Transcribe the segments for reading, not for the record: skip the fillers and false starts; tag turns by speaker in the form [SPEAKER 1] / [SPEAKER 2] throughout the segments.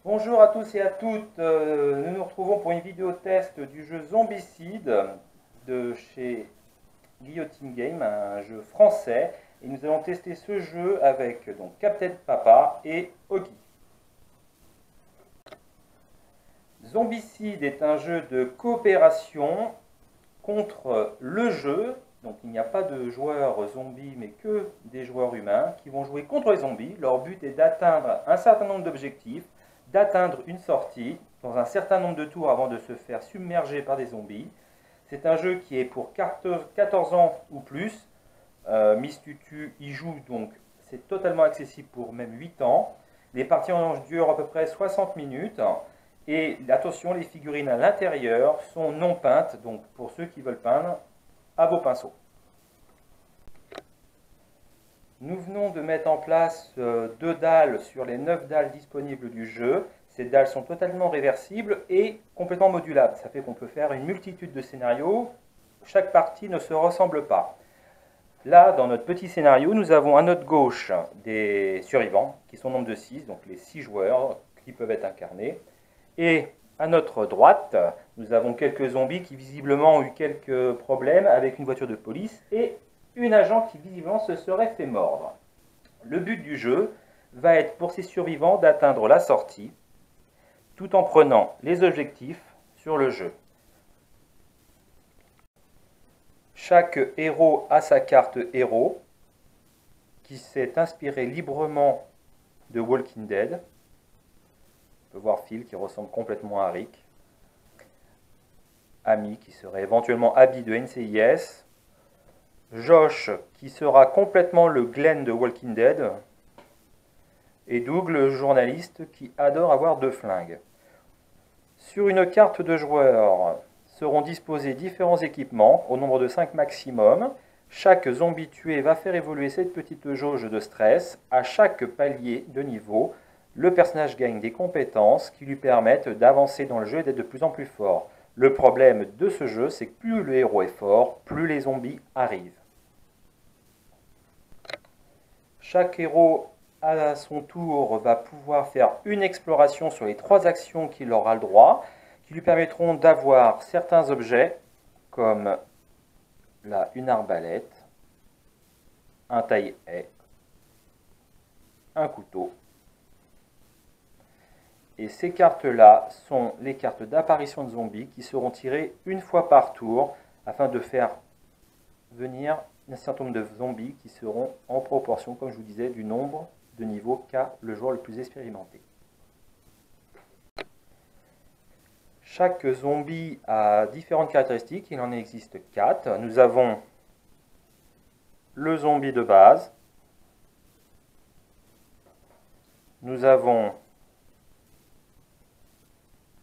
[SPEAKER 1] Bonjour à tous et à toutes, nous nous retrouvons pour une vidéo test du jeu Zombicide de chez Guillotine Game, un jeu français, et nous allons tester ce jeu avec donc Captain Papa et Oggy. Zombicide est un jeu de coopération contre le jeu, donc il n'y a pas de joueurs zombies mais que des joueurs humains qui vont jouer contre les zombies. Leur but est d'atteindre un certain nombre d'objectifs, d'atteindre une sortie dans un certain nombre de tours avant de se faire submerger par des zombies. C'est un jeu qui est pour 14 ans ou plus. Miss Tutu y joue, donc c'est totalement accessible pour même 8 ans. Les parties en durent à peu près 60 minutes. Et attention, les figurines à l'intérieur sont non peintes, donc pour ceux qui veulent peindre, à vos pinceaux. Nous venons de mettre en place 2 dalles sur les 9 dalles disponibles du jeu. Ces dalles sont totalement réversibles et complètement modulables. Ça fait qu'on peut faire une multitude de scénarios. Chaque partie ne se ressemble pas. Là, dans notre petit scénario, nous avons à notre gauche des survivants, qui sont au nombre de 6, donc les 6 joueurs qui peuvent être incarnés. Et à notre droite, nous avons quelques zombies qui visiblement ont eu quelques problèmes avec une voiture de police et une agent qui visiblement se serait fait mordre. Le but du jeu va être pour ces survivants d'atteindre la sortie tout en prenant les objectifs sur le jeu. Chaque héros a sa carte héros qui s'est inspiré librement de Walking Dead. On peut voir Phil qui ressemble complètement à Rick. Amy qui serait éventuellement Abby de NCIS. Josh qui sera complètement le Glenn de Walking Dead. Et Doug le journaliste qui adore avoir 2 flingues. Sur une carte de joueurs seront disposés différents équipements au nombre de 5 maximum. Chaque zombie tué va faire évoluer cette petite jauge de stress. À chaque palier de niveau, le personnage gagne des compétences qui lui permettent d'avancer dans le jeu et d'être de plus en plus fort. Le problème de ce jeu, c'est que plus le héros est fort, plus les zombies arrivent. Chaque héros, à son tour, va pouvoir faire une exploration sur les 3 actions qu'il aura le droit, qui lui permettront d'avoir certains objets, comme là, une arbalète, un taille-haie, un couteau. Et ces cartes-là sont les cartes d'apparition de zombies qui seront tirées une fois par tour afin de faire venir un certain nombre de zombies qui seront en proportion, comme je vous disais, du nombre de niveaux qu'a le joueur le plus expérimenté. Chaque zombie a différentes caractéristiques, il en existe 4. Nous avons le zombie de base, nous avons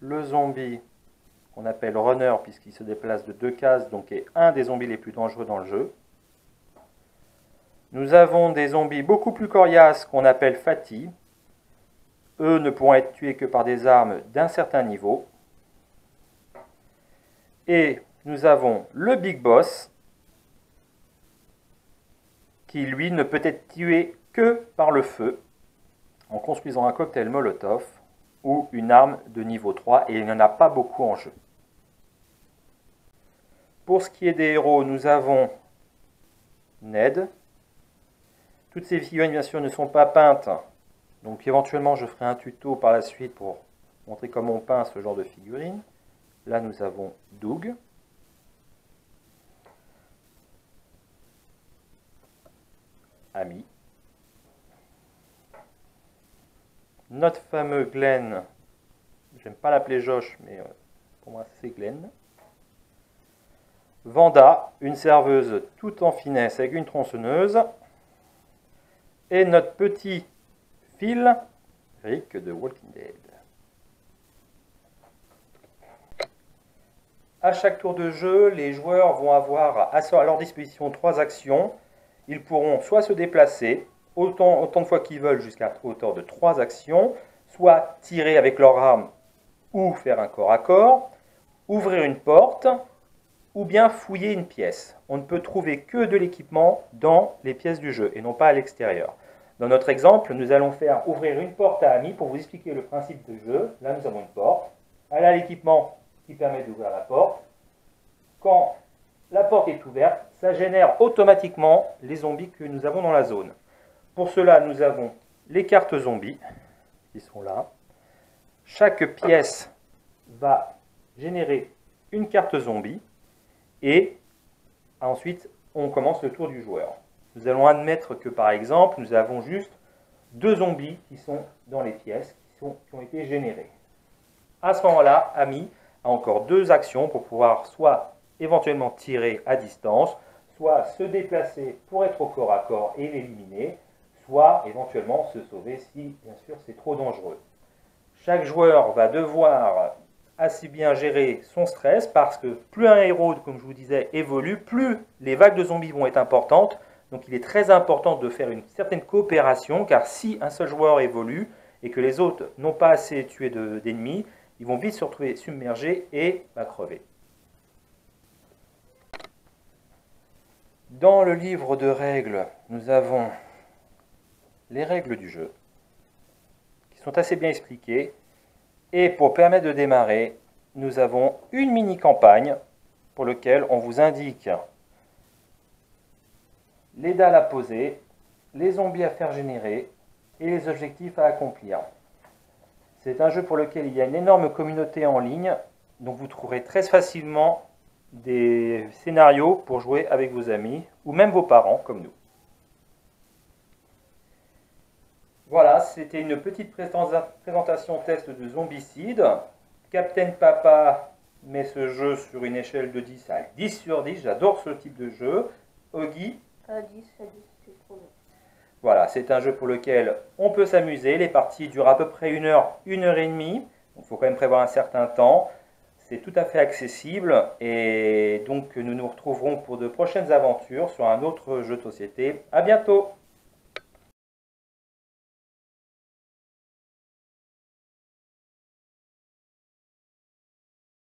[SPEAKER 1] le zombie qu'on appelle runner puisqu'il se déplace de 2 cases, donc est un des zombies les plus dangereux dans le jeu. Nous avons des zombies beaucoup plus coriaces qu'on appelle Fatty. Eux ne pourront être tués que par des armes d'un certain niveau. Et nous avons le Big Boss qui lui ne peut être tué que par le feu en construisant un cocktail Molotov ou une arme de niveau 3 et il n'y en a pas beaucoup en jeu. Pour ce qui est des héros, nous avons Ned. Toutes ces figurines bien sûr ne sont pas peintes, donc éventuellement je ferai un tuto par la suite pour montrer comment on peint ce genre de figurines. Là nous avons Doug. Amy. Notre fameux Glenn, j'aime pas l'appeler Josh, mais pour moi c'est Glenn. Vanda, une serveuse toute en finesse avec une tronçonneuse. Et notre petit Phil, Rick de Walking Dead. À chaque tour de jeu, les joueurs vont avoir à leur disposition 3 actions. Ils pourront soit se déplacer autant de fois qu'ils veulent jusqu'à hauteur de 3 actions, soit tirer avec leur arme ou faire un corps à corps, ouvrir une porte ou bien fouiller une pièce. On ne peut trouver que de l'équipement dans les pièces du jeu et non pas à l'extérieur. Dans notre exemple, nous allons faire ouvrir une porte à Ami pour vous expliquer le principe du jeu. Là, nous avons une porte. Elle a l'équipement qui permet d'ouvrir la porte. Quand la porte est ouverte, ça génère automatiquement les zombies que nous avons dans la zone. Pour cela, nous avons les cartes zombies qui sont là. Chaque pièce va générer une carte zombie et ensuite on commence le tour du joueur. Nous allons admettre que par exemple nous avons juste 2 zombies qui sont dans les pièces qui ont été générés. À ce moment-là, Ami a encore 2 actions pour pouvoir soit éventuellement tirer à distance, soit se déplacer pour être au corps à corps et l'éliminer, soit éventuellement se sauver si bien sûr c'est trop dangereux. Chaque joueur va devoir assez bien gérer son stress parce que plus un héros, comme je vous disais, évolue, plus les vagues de zombies vont être importantes. Donc il est très important de faire une certaine coopération car si un seul joueur évolue et que les autres n'ont pas assez tué d'ennemis, ils vont vite se retrouver submergés et crever. Dans le livre de règles, nous avons les règles du jeu qui sont assez bien expliquées. Et pour permettre de démarrer, nous avons une mini-campagne pour laquelle on vous indique les dalles à poser, les zombies à faire générer et les objectifs à accomplir. C'est un jeu pour lequel il y a une énorme communauté en ligne, donc vous trouverez très facilement des scénarios pour jouer avec vos amis ou même vos parents comme nous. Voilà, c'était une petite présentation test de Zombicide. Captain Papa met ce jeu sur une échelle de 10 à 10 sur 10. J'adore ce type de jeu. Oggy
[SPEAKER 2] 10 à 10, c'est trop bien.
[SPEAKER 1] Voilà, c'est un jeu pour lequel on peut s'amuser. Les parties durent à peu près 1 heure, 1 heure et demie. Donc il faut quand même prévoir un certain temps. C'est tout à fait accessible. Et donc nous nous retrouverons pour de prochaines aventures sur un autre jeu de société. À bientôt!